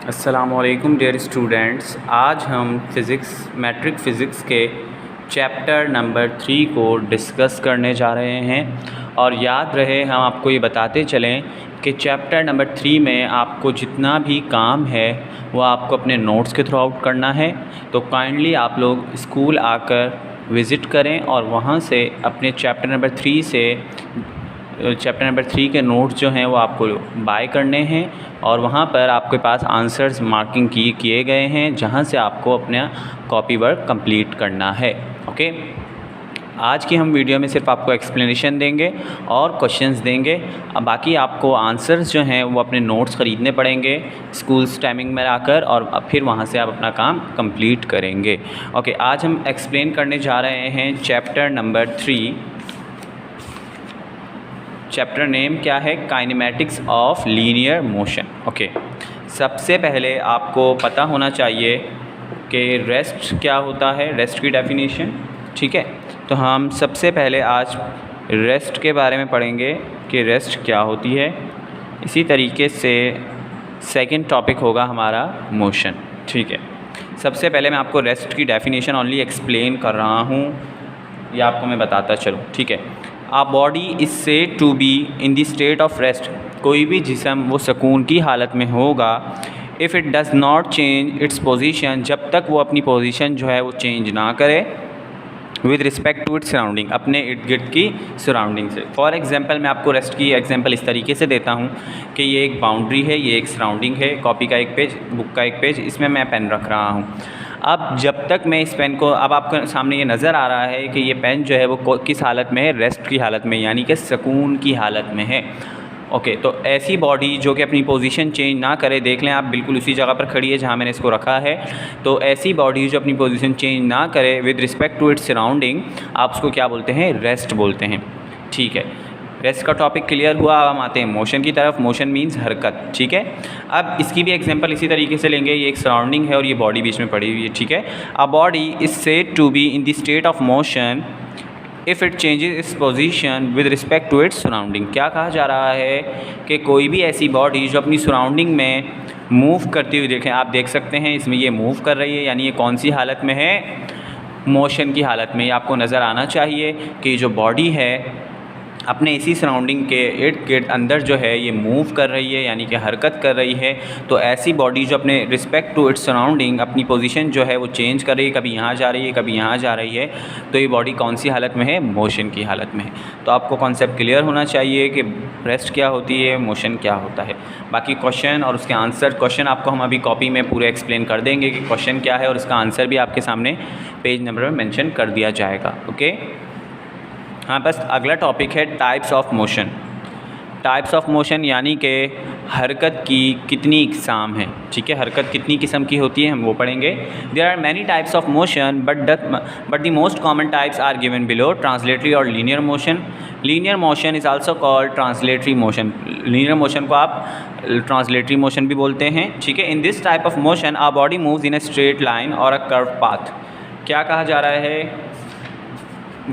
अस्सलामुअलैकुम dear students. आज हम मैट्रिक फ़िज़िक्स के चैप्टर नंबर 3 को डिस्कस करने जा रहे हैं। और याद रहे हम आपको ये बताते चलें कि चैप्टर नंबर 3 में आपको जितना भी काम है वो आपको अपने नोट्स के थ्रू आउट करना है। तो काइंडली आप लोग स्कूल आकर विज़िट करें और वहाँ से अपने चैप्टर नंबर 3 के नोट्स जो हैं वो आपको बाय करने हैं और वहाँ पर आपके पास आंसर्स मार्किंग किए गए हैं जहाँ से आपको अपना कॉपी वर्क कंप्लीट करना है। ओके, आज की हम वीडियो में सिर्फ आपको एक्सप्लेनेशन देंगे और क्वेश्चंस देंगे। अब बाकी आपको आंसर्स जो हैं वो अपने नोट्स ख़रीदने पड़ेंगे स्कूल्स टाइमिंग में आकर और फिर वहाँ से आप अपना काम कंप्लीट करेंगे। ओके, आज हम एक्सप्लेन करने जा रहे हैं चैप्टर नंबर 3। चैप्टर नेम क्या है? Kinematics of linear motion. Okay, सबसे पहले आपको पता होना चाहिए कि रेस्ट क्या होता है, रेस्ट की डेफिनेशन। ठीक है, तो हम सबसे पहले आज रेस्ट के बारे में पढ़ेंगे कि रेस्ट क्या होती है। इसी तरीके से सेकंड टॉपिक होगा हमारा मोशन। ठीक है, सबसे पहले मैं आपको रेस्ट की डेफिनेशन ओनली एक्सप्लेन कर रहा हूँ, ये आपको मैं बताता चलूँ। ठीक है, a body is said to be in the state of rest. कोई भी जिस्म वो सुकून की हालत में होगा if it does not change its position, जब तक वो अपनी पोजीशन जो है वो चेंज ना करे with respect to its surrounding, अपने इर्द गिर्द की सराउंडिंग से। फॉर एग्जांपल मैं आपको रेस्ट की एग्जांपल इस तरीके से देता हूँ कि ये एक बाउंड्री है, ये एक सराउंडिंग है, कॉपी का एक पेज, बुक का एक पेज, इसमें मैं पेन रख रहा हूँ। अब जब तक मैं इस पेन को, अब आपके सामने ये नज़र आ रहा है कि ये पेन जो है वो किस हालत में है? रेस्ट की हालत में, यानी कि सुकून की हालत में है। ओके, तो ऐसी बॉडी जो कि अपनी पोजीशन चेंज ना करे, देख लें आप बिल्कुल उसी जगह पर खड़ी है जहाँ मैंने इसको रखा है। तो ऐसी बॉडी जो अपनी पोजीशन चेंज ना करे with respect to its surrounding, आप उसको क्या बोलते हैं? रेस्ट बोलते हैं। ठीक है, रेस्ट का टॉपिक क्लियर हुआ। अब हम आते हैं मोशन की तरफ। मोशन मीन्स हरकत। ठीक है, अब इसकी भी एग्जांपल इसी तरीके से लेंगे। ये एक सराउंडिंग है और ये बॉडी बीच में पड़ी हुई है। ठीक है, a body is said to be in the state of motion if it changes its position with respect to its surrounding. क्या कहा जा रहा है कि कोई भी ऐसी बॉडी जो अपनी सराउंडिंग में मूव करती हुई, देखें आप देख सकते हैं इसमें ये मूव कर रही है, यानी ये कौन सी हालत में है? मोशन की हालत में। ये आपको नज़र आना चाहिए कि जो बॉडी है अपने इसी सराउंडिंग के इर्द गिर्द अंदर जो है ये मूव कर रही है, यानी कि हरकत कर रही है। तो ऐसी बॉडी जो अपने रिस्पेक्ट टू इट्स सराउंडिंग अपनी पोजीशन जो है वो चेंज कर रही है, कभी यहाँ जा रही है, कभी यहाँ जा रही है, तो ये बॉडी कौन सी हालत में है? मोशन की हालत में है। तो आपको कॉन्सेप्ट क्लियर होना चाहिए कि रेस्ट क्या होती है, मोशन क्या होता है। बाकी क्वेश्चन और उसके आंसर, क्वेश्चन आपको हम अभी कॉपी में पूरे एक्सप्लेन कर देंगे कि क्वेश्चन क्या है और इसका आंसर भी आपके सामने पेज नंबर में मेंशन कर दिया जाएगा। ओके, हाँ, बस अगला टॉपिक है types of motion. Types of motion यानी कि हरकत की कितनी इकसाम है। ठीक है, हरकत कितनी किस्म की होती है हम वो पढ़ेंगे। There are many types of motion but the most common types are given below: translatory और linear motion. Linear motion is also called translatory motion. Linear motion को आप ट्रांसलेटरी मोशन भी बोलते हैं। ठीक है, in this type of motion our body moves in a straight line और a curve path. क्या कहा जा रहा है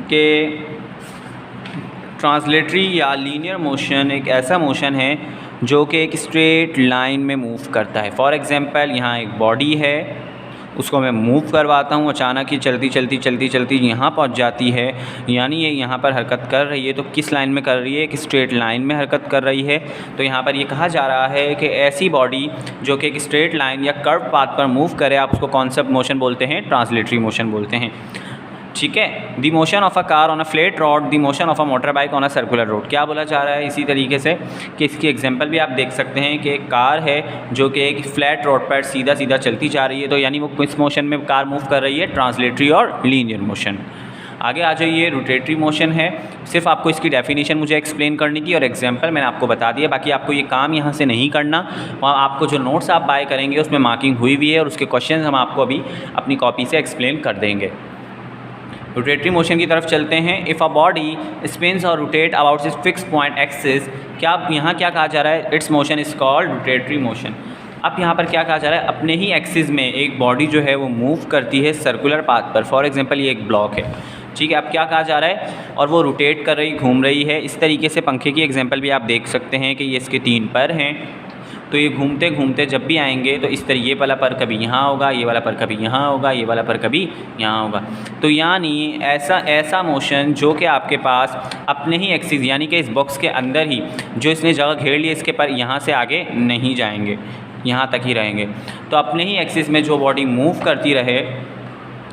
कि ट्रांसलेटरी या लीनियर मोशन एक ऐसा मोशन है जो कि एक स्ट्रेट लाइन में मूव करता है। फॉर एग्जांपल यहाँ एक बॉडी है, उसको मैं मूव करवाता हूँ, अचानक ही चलती यहाँ पहुँच जाती है, यानी ये यहाँ पर हरकत कर रही है। तो किस लाइन में कर रही है? एक स्ट्रेट लाइन में हरकत कर रही है। तो यहाँ पर ये कहा जा रहा है कि ऐसी बॉडी जो कि एक स्ट्रेट लाइन या कर्व पाथ पर मूव करे, आप उसको कौन सा मोशन बोलते हैं? ट्रांसलेटरी मोशन बोलते हैं। ठीक है, दी motion of a car on a flat road, the motion of a motor bike on a circular road. क्या बोला जा रहा है? इसी तरीके से कि इसकी एग्जांपल भी आप देख सकते हैं कि एक कार है जो कि एक फ्लैट रोड पर सीधा सीधा चलती जा रही है, तो यानी वो किस मोशन में कार मूव कर रही है? ट्रांसलेटरी और लीनियर मोशन। आगे आ जाइए, रोटेटरी मोशन है। सिर्फ आपको इसकी डेफिनेशन मुझे एक्सप्लेन करनी की और एग्जांपल मैंने आपको बता दिया। बाकी आपको ये काम यहाँ से नहीं करना, वहाँ आपको जो नोट्स आप बाय करेंगे उसमें मार्किंग हुई भी है और उसके क्वेश्चन हम आपको अभी अपनी कॉपी से एक्सप्लेन कर देंगे। रोटेटरी मोशन की तरफ चलते हैं। इफ़ अ बॉडी स्पिन्स और rotate about its fix point axis, क्या यहाँ क्या कहा जा रहा है? Its motion is called rotatory motion. अब यहाँ पर क्या कहा जा रहा है? अपने ही एक्सिस में एक बॉडी जो है वो मूव करती है सर्कुलर पाथ पर। फॉर एग्जांपल ये एक ब्लॉक है, ठीक है। अब क्या कहा जा रहा है? और वो रोटेट कर रही, घूम रही है। इस तरीके से पंखे की एग्जांपल भी आप देख सकते हैं कि ये इसके 3 पर हैं तो ये घूमते घूमते जब भी आएंगे तो इस तरह ये वाला पर कभी यहाँ होगा, ये वाला पर कभी यहाँ होगा, ये वाला पर कभी यहाँ होगा। तो यानी ऐसा मोशन जो कि आपके पास अपने ही एक्सिस यानी कि इस बॉक्स के अंदर ही जो इसने जगह घेर ली, इसके पर यहाँ से आगे नहीं जाएंगे, यहाँ तक ही रहेंगे। तो अपने ही एक्सिस में जो बॉडी मूव करती रहे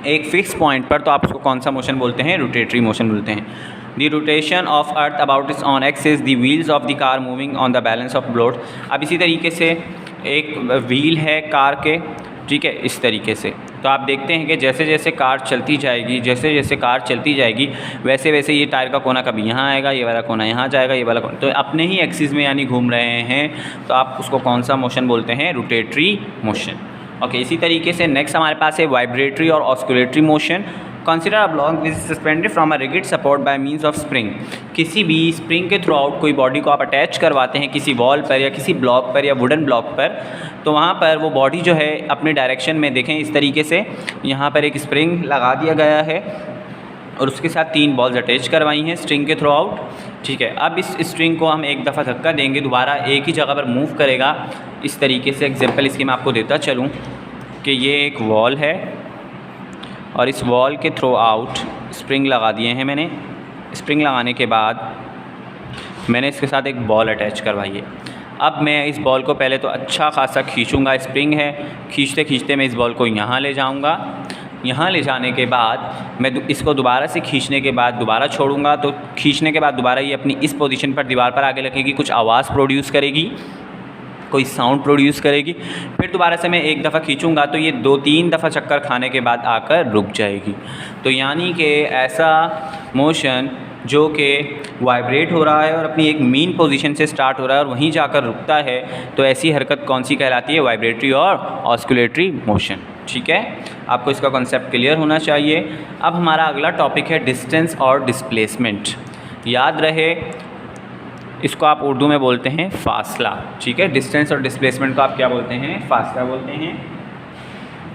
एक फ़िक्स पॉइंट पर, तो आप उसको कौन सा मोशन बोलते हैं? रोटेटरी मोशन बोलते हैं। The rotation of earth about it's on axis, the wheels of the car moving on the balance of load. अब इसी तरीके से एक व्हील है कार के, ठीक है, इस तरीके से। तो आप देखते हैं कि जैसे जैसे कार चलती जाएगी, जैसे जैसे कार चलती जाएगी वैसे वैसे ये टायर का कोना कभी यहाँ आएगा, ये वाला कोना यहाँ जाएगा, ये वाला कोना, तो अपने ही एक्सिस में यानी घूम रहे हैं, तो आप उसको कौन सा मोशन बोलते हैं? Rotatory motion. ओके, इसी तरीके से नेक्स्ट हमारे पास है वाइब्रेटरी और oscillatory motion. Consider a block which is suspended from a rigid support by means of spring. किसी भी स्प्रिंग के थ्रू आउट कोई बॉडी को आप अटैच करवाते हैं किसी वॉल पर या किसी ब्लॉक पर या वुडन ब्लॉक पर, तो वहाँ पर वो बॉडी जो है अपने डायरेक्शन में देखें इस तरीके से, यहाँ पर एक स्प्रिंग लगा दिया गया है और उसके साथ 3 बॉल्स अटैच करवाई हैं स्ट्रिंग के थ्रू आउट, ठीक है। अब इस स्ट्रिंग को हम एक दफ़ा धक्का देंगे, दोबारा एक ही जगह पर मूव करेगा इस तरीके से। एग्जांपल इसकी मैं आपको देता चलूँ कि ये एक वॉल है और इस वॉल के थ्रू आउट स्प्रिंग लगा दिए हैं मैंने। स्प्रिंग लगाने के बाद मैंने इसके साथ एक बॉल अटैच करवाई है। अब मैं इस बॉल को पहले तो अच्छा खासा खींचूँगा, स्प्रिंग है, खींचते खींचते मैं इस बॉल को यहाँ ले जाऊँगा। यहाँ ले जाने के बाद मैं इसको दोबारा से खींचने के बाद दोबारा छोड़ूंगा, तो खींचने के बाद दोबारा ये अपनी इस पोजीशन पर दीवार पर आगे लगेगी, कुछ आवाज़ प्रोड्यूस करेगी, कोई साउंड प्रोड्यूस करेगी। फिर दोबारा से मैं एक दफ़ा खींचूंगा तो ये 2-3 दफ़ा चक्कर खाने के बाद आकर रुक जाएगी। तो यानी कि ऐसा मोशन जो कि वाइब्रेट हो रहा है और अपनी एक मीन पोजीशन से स्टार्ट हो रहा है और वहीं जाकर रुकता है, तो ऐसी हरकत कौन सी कहलाती है? वाइब्रेटरी और ऑस्कुलेटरी मोशन, ठीक है। आपको इसका कॉन्सेप्ट क्लियर होना चाहिए। अब हमारा अगला टॉपिक है डिस्टेंस और डिस्प्लेसमेंट। याद रहे इसको आप उर्दू में बोलते हैं फासला, ठीक है। डिस्टेंस और डिस्प्लेसमेंट को आप क्या बोलते हैं? फासला बोलते हैं।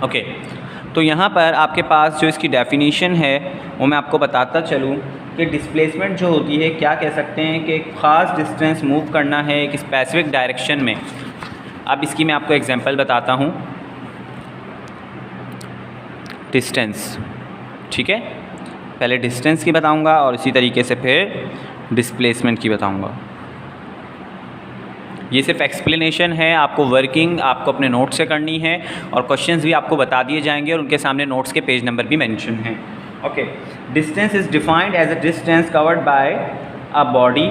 ओके, तो यहाँ पर आपके पास जो इसकी डेफिनेशन है वो मैं आपको बताता चलूँ कि डिस्प्लेसमेंट जो होती है, क्या कह सकते हैं कि एक ख़ास डिस्टेंस मूव करना है एक स्पेसिफिक डायरेक्शन में। अब इसकी मैं आपको एग्जांपल बताता हूँ। डिस्टेंस, ठीक है, पहले डिस्टेंस की बताऊँगा और इसी तरीके से फिर डिस्प्लेसमेंट की बताऊँगा। ये सिर्फ एक्सप्लेनेशन है, आपको वर्किंग आपको अपने नोट से करनी है और क्वेश्चंस भी आपको बता दिए जाएंगे और उनके सामने नोट्स के पेज नंबर भी मेंशन हैं। Okay, distance is defined as a distance covered by a body,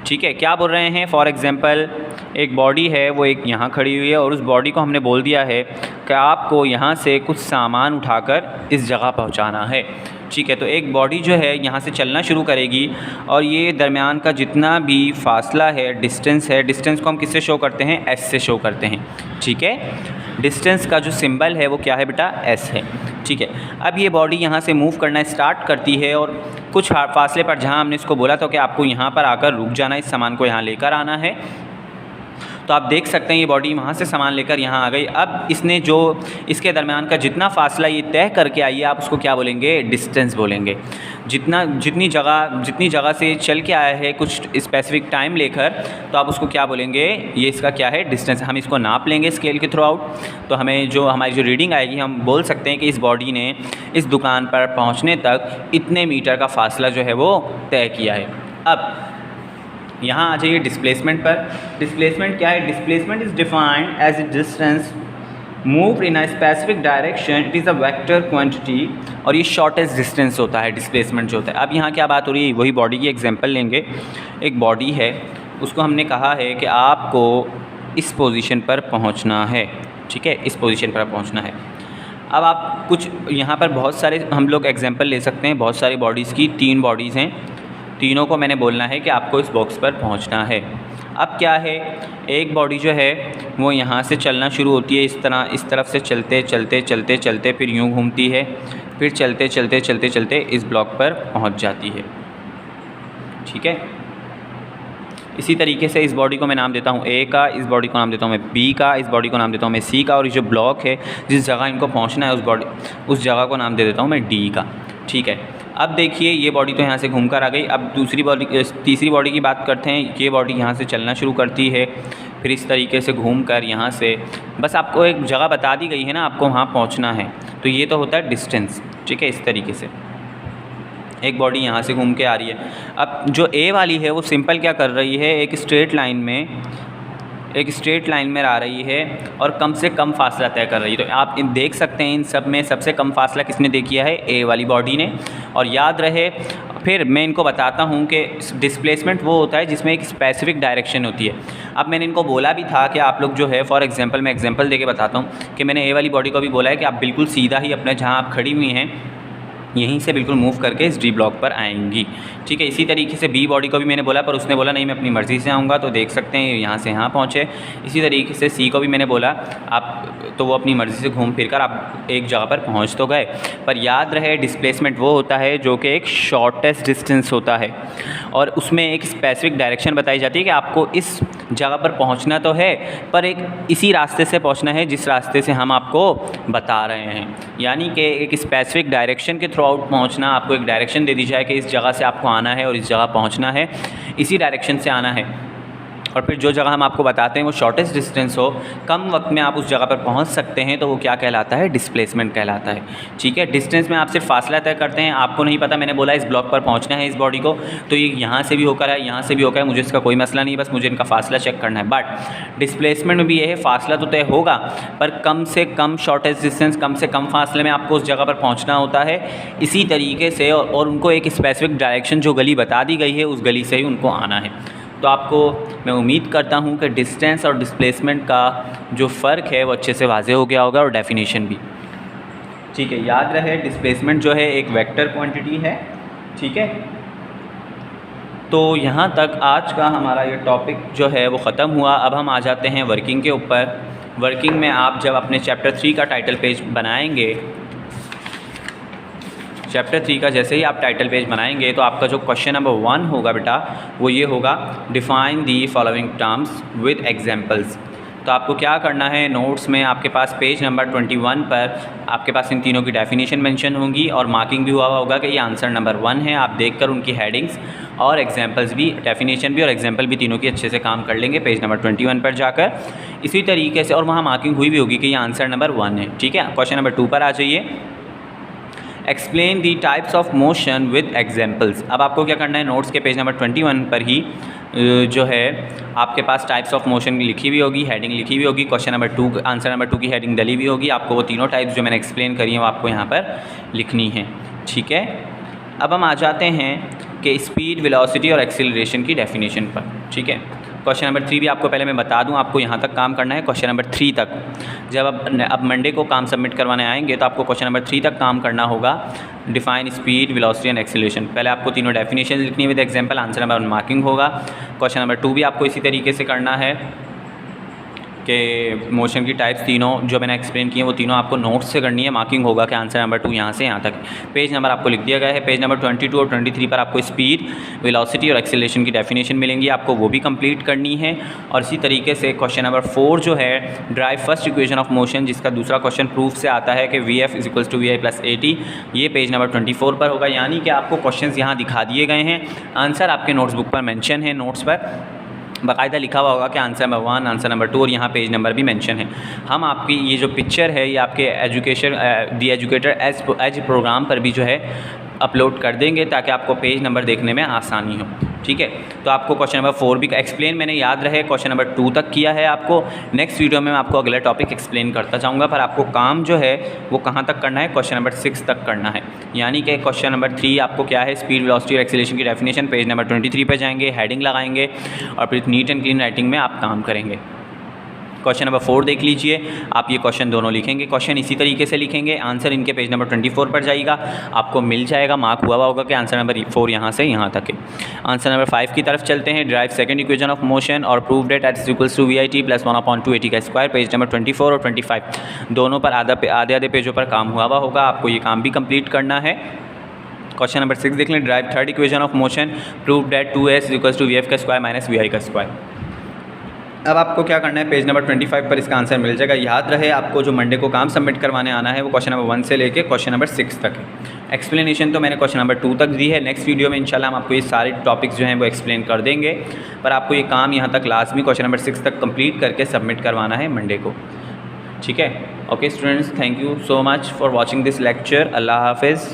ठीक है। क्या बोल रहे हैं? फॉर एग्जांपल एक बॉडी है, वो एक यहाँ खड़ी हुई है और उस बॉडी को हमने बोल दिया है कि आपको यहाँ से कुछ सामान उठाकर इस जगह पहुँचाना है, ठीक है। तो एक बॉडी जो है यहाँ से चलना शुरू करेगी और ये दरमियान का जितना भी फासला है, डिस्टेंस है, डिस्टेंस को हम किससे शो करते हैं? एस से शो करते हैं, ठीक है। डिस्टेंस का जो सिंबल है वो क्या है बेटा? एस है, ठीक है। अब ये बॉडी यहाँ से मूव करना स्टार्ट करती है और कुछ फासले पर जहाँ हमने इसको बोला था कि आपको यहाँ पर आकर रुक जाना, इस सामान को यहाँ लेकर आना है, तो आप देख सकते हैं ये बॉडी वहाँ से सामान लेकर यहाँ आ गई। अब इसने जो इसके दरमियान का जितना फासला ये तय करके आई है, आप उसको क्या बोलेंगे? डिस्टेंस बोलेंगे। जितनी जगह से चल के आया है कुछ स्पेसिफिक टाइम लेकर, तो आप उसको क्या बोलेंगे? ये इसका क्या है? डिस्टेंस। हम इसको नाप लेंगे स्केल के थ्रू आउट, तो हमें जो हमारी जो रीडिंग आएगी हम बोल सकते हैं कि इस बॉडी ने इस दुकान पर पहुँचने तक इतने मीटर का फासला जो है वो तय किया है। अब यहाँ आ जाइए डिस्प्लेसमेंट पर। डिस्प्लेसमेंट क्या है? Displacement is defined as a distance move in a specific direction, it is a vector quantity, और ये शॉर्टेस्ट डिस्टेंस होता है डिस्प्लेसमेंट जो होता है। अब यहाँ क्या बात हो रही है? वही बॉडी की एग्जांपल लेंगे। एक बॉडी है, उसको हमने कहा है कि आपको इस पोजीशन पर पहुँचना है, ठीक है, इस पोजीशन पर पहुँचना है। अब आप कुछ यहाँ पर बहुत सारे हम लोग एग्जांपल ले सकते हैं, बहुत सारी बॉडीज़ की। 3 बॉडीज़ हैं, तीनों को मैंने बोलना है कि आपको इस बॉक्स पर पहुंचना है। अब क्या है, एक बॉडी जो है वो यहाँ से चलना शुरू होती है, इस तरफ से चलते चलते चलते चलते फिर यूँ घूमती है, फिर चलते चलते चलते चलते इस ब्लॉक पर पहुँच जाती है, ठीक है। इसी तरीके से इस बॉडी को मैं नाम देता हूँ ए का, इस बॉडी को नाम देता हूँ मैं बी का, इस बॉडी को नाम देता हूँ मैं सी का, और ये जो ब्लॉक है जिस जगह इनको पहुँचना है उस जगह को नाम दे देता हूँ मैं डी का, ठीक है। अब देखिए ये बॉडी तो यहाँ से घूमकर आ गई। अब तीसरी बॉडी की बात करते हैं। ये बॉडी यहाँ से चलना शुरू करती है, फिर इस तरीके से घूम कर यहाँ से, बस आपको एक जगह बता दी गई है ना, आपको वहाँ पहुँचना है, तो ये तो होता है डिस्टेंस। ठीक है, इस तरीके से एक बॉडी यहाँ से घूम के आ रही है। अब जो ए वाली है वो सिंपल क्या कर रही है, एक स्ट्रेट लाइन में आ रही है और कम से कम फासला तय कर रही है। तो आप देख सकते हैं इन सब में सबसे कम फासला किसने तय किया है, ए वाली बॉडी ने। और याद रहे, फिर मैं इनको बताता हूँ कि डिस्प्लेसमेंट वो होता है जिसमें एक स्पेसिफिक डायरेक्शन होती है। अब मैंने इनको बोला भी था कि आप लोग जो है, फॉर एग्जांपल मैं एग्जांपल देके बताता हूँ कि मैंने ए वाली बॉडी को भी बोला है कि आप बिल्कुल सीधा ही अपने जहाँ आप खड़ी हुई हैं यहीं से बिल्कुल मूव करके इस डी ब्लॉक पर आएंगी। ठीक है, इसी तरीके से बी बॉडी को भी मैंने बोला, पर उसने बोला नहीं मैं अपनी मर्ज़ी से आऊँगा, तो देख सकते हैं यहाँ से यहाँ पहुँचे। इसी तरीके से सी को भी मैंने बोला आप, तो वो अपनी मर्ज़ी से घूम फिर कर आप एक जगह पर पहुँच तो गए। पर याद रहे डिस्प्लेसमेंट वो होता है जो कि एक शॉर्टेस्ट डिस्टेंस होता है और उसमें एक स्पेसिफिक डायरेक्शन बताई जाती है कि आपको इस जगह पर पहुंचना तो है, पर एक इसी रास्ते से पहुंचना है जिस रास्ते से हम आपको बता रहे हैं। यानी कि एक स्पेसिफिक डायरेक्शन के थ्रू आउट पहुंचना, आपको एक डायरेक्शन दे दी जाए कि इस जगह से आपको आना है और इस जगह पहुंचना है, इसी डायरेक्शन से आना है। और फिर जो जगह हम आपको बताते हैं वो शॉर्टेस्ट डिस्टेंस हो, कम वक्त में आप उस जगह पर पहुंच सकते हैं, तो वो क्या कहलाता है, डिस्प्लेसमेंट कहलाता है। ठीक है, डिस्टेंस में आप सिर्फ फासला तय करते हैं, आपको नहीं पता, मैंने बोला इस ब्लॉक पर पहुंचना है इस बॉडी को, तो ये यहाँ से भी होकर है, यहाँ से भी होकर है, मुझे इसका कोई मसला नहीं है, बस मुझे इनका फासला चेक करना है। बट डिस्प्लेसमेंट में भी ये है, फासला तो तय होगा पर कम से कम शॉर्टेस्ट डिस्टेंस, कम से कम फासले में आपको उस जगह पर पहुँचना होता है। इसी तरीके से और उनको एक स्पेसिफिक डायरेक्शन जो गली बता दी गई है उस गली से ही उनको आना है। तो आपको मैं उम्मीद करता हूँ कि डिस्टेंस और डिस्प्लेसमेंट का जो फ़र्क है वो अच्छे से वाज़े हो गया होगा और डेफिनेशन भी। ठीक है, याद रहे डिस्प्लेसमेंट जो है एक वेक्टर क्वांटिटी है। ठीक है, तो यहाँ तक आज का हमारा ये टॉपिक जो है वो ख़त्म हुआ। अब हम आ जाते हैं वर्किंग के ऊपर। वर्किंग में आप जब अपने चैप्टर 3 का टाइटल पेज बनाएंगे, चैप्टर 3 का जैसे ही आप टाइटल पेज बनाएंगे तो आपका जो क्वेश्चन नंबर 1 होगा बेटा वो ये होगा, define the following terms with examples. तो आपको क्या करना है, नोट्स में आपके पास पेज नंबर 21 पर आपके पास इन तीनों की डेफिनेशन मेंशन होंगी और मार्किंग भी हुआ होगा कि ये आंसर नंबर 1 है। आप देखकर उनकी हेडिंग्स और एग्जांपल्स भी, डेफिनेशन भी और एग्जांपल भी तीनों की अच्छे से काम कर लेंगे पेज नंबर 21 पर जाकर। इसी तरीके से और वहाँ मार्किंग हुई भी होगी कि ये आंसर नंबर 1 है। ठीक है, क्वेश्चन नंबर 2 पर आ जाइए। Explain the types of motion with examples. अब आपको क्या करना है, नोट्स के पेज नंबर 21 पर ही जो है आपके पास टाइप्स ऑफ मोशन लिखी हुई होगी, हेडिंग लिखी हुई होगी। क्वेश्चन नंबर 2, आंसर नंबर 2 की हेडिंग डली हुई होगी। आपको वो तीनों टाइप्स जो मैंने एक्सप्लेन करी हैं वो आपको यहाँ पर लिखनी है। ठीक है, अब हम आ जाते हैं कि स्पीड, वेलोसिटी और एक्सीलरेशन की डेफिनेशन पर। ठीक है, क्वेश्चन नंबर 3 भी आपको पहले मैं बता दूं, आपको यहाँ तक काम करना है, क्वेश्चन नंबर 3 तक। जब अब मंडे को काम सबमिट करवाने आएंगे तो आपको क्वेश्चन नंबर 3 तक काम करना होगा। Define speed, velocity and acceleration. पहले आपको तीनों डेफिनेशन लिखनी है with example, answer number 1 marking होगा। क्वेश्चन नंबर 2 भी आपको इसी तरीके से करना है कि मोशन की टाइप्स तीनों जो मैंने एक्सप्लेन किए वो तीनों आपको नोट्स से करनी है, मार्किंग होगा कि आंसर नंबर 2 यहाँ से यहाँ तक। पेज नंबर आपको लिख दिया गया है। पेज नंबर 22 और 23 पर आपको स्पीड, वेलोसिटी और एक्सीलरेशन की डेफिनेशन मिलेंगी, आपको वो भी कंप्लीट करनी है। और इसी तरीके से क्वेश्चन नंबर 4 जो है, drive first equation of motion, जिसका दूसरा क्वेश्चन प्रूफ से आता है कि V F is equals to we I plus A T, ये पेज नंबर 24 पर होगा। यानी कि आपको क्वेश्चन यहाँ दिखा दिए गए हैं, आंसर आपके नोट्सबुक पर मैंशन है, नोट्स पर बाकायदा लिखा हुआ होगा कि आंसर नंबर 1, आंसर नंबर 2 और यहाँ पेज नंबर भी मेंशन है। हम आपकी ये जो पिक्चर है ये आपके एजुकेशन दी एजुकेटर एज प्रोग्राम पर भी जो है अपलोड कर देंगे ताकि आपको पेज नंबर देखने में आसानी हो। ठीक है, तो आपको क्वेश्चन नंबर 4 भी एक्सप्लेन मैंने याद रहे, क्वेश्चन नंबर 2 तक किया है आपको। नेक्स्ट वीडियो में मैं आपको अगला टॉपिक एक्सप्लेन करता जाऊँगा, पर आपको काम जो है वो कहाँ तक करना है, क्वेश्चन नंबर 6 तक करना है। यानी कि क्वेश्चन नंबर 3 आपको क्या है, स्पीड, वेलोसिटी और एक्सीलरेशन की डेफिनेशन, पेज नंबर 23 पे जाएंगे, हेडिंग लगाएंगे और फिर नीट एंड क्लीन राइटिंग में आप काम करेंगे। क्वेश्चन नंबर 4 देख लीजिए, आप ये क्वेश्चन दोनों लिखेंगे, क्वेश्चन इसी तरीके से लिखेंगे, आंसर इनके पेज नंबर 24 पर जाएगा, आपको मिल जाएगा, मार्क हुआ होगा कि आंसर नंबर 4 यहाँ से यहाँ तक है। आंसर नंबर 5 की तरफ चलते हैं। Derive second equation of motion और prove that at is equals to we i t plus 1/2 AT का स्क्वायर, पेज नंबर 24 और 25 दोनों पर आधे पेजों पर काम हुआ होगा, आपको ये काम भी कंप्लीट करना है। क्वेश्चन नंबर 6 देख लें। Drive third equation of motion, prove that 2s equals to V F का स्क्वायर माइनस वी आई का स्क्वायर। अब आपको क्या करना है, पेज नंबर 25 पर इसका आंसर मिल जाएगा। याद रहे आपको जो मंडे को काम सबमिट करवाने आना है वो क्वेश्चन नंबर 1 से लेके क्वेश्चन नंबर 6 तक है। एक्सप्लेनेशन तो मैंने क्वेश्चन नंबर 2 तक दी है। नेक्स्ट वीडियो में इंशाल्लाह हम आपको ये सारे टॉपिक्स जो हैं वो एक्सप्लेन कर देंगे, पर आपको ये काम यहाँ तक लाजमी क्वेश्चन नंबर 6 तक कंप्लीट करके सबमिट करवाना है मंडे को, ठीक है। Okay students, thank you so much for watching this lecture. अल्लाह हाफिज़।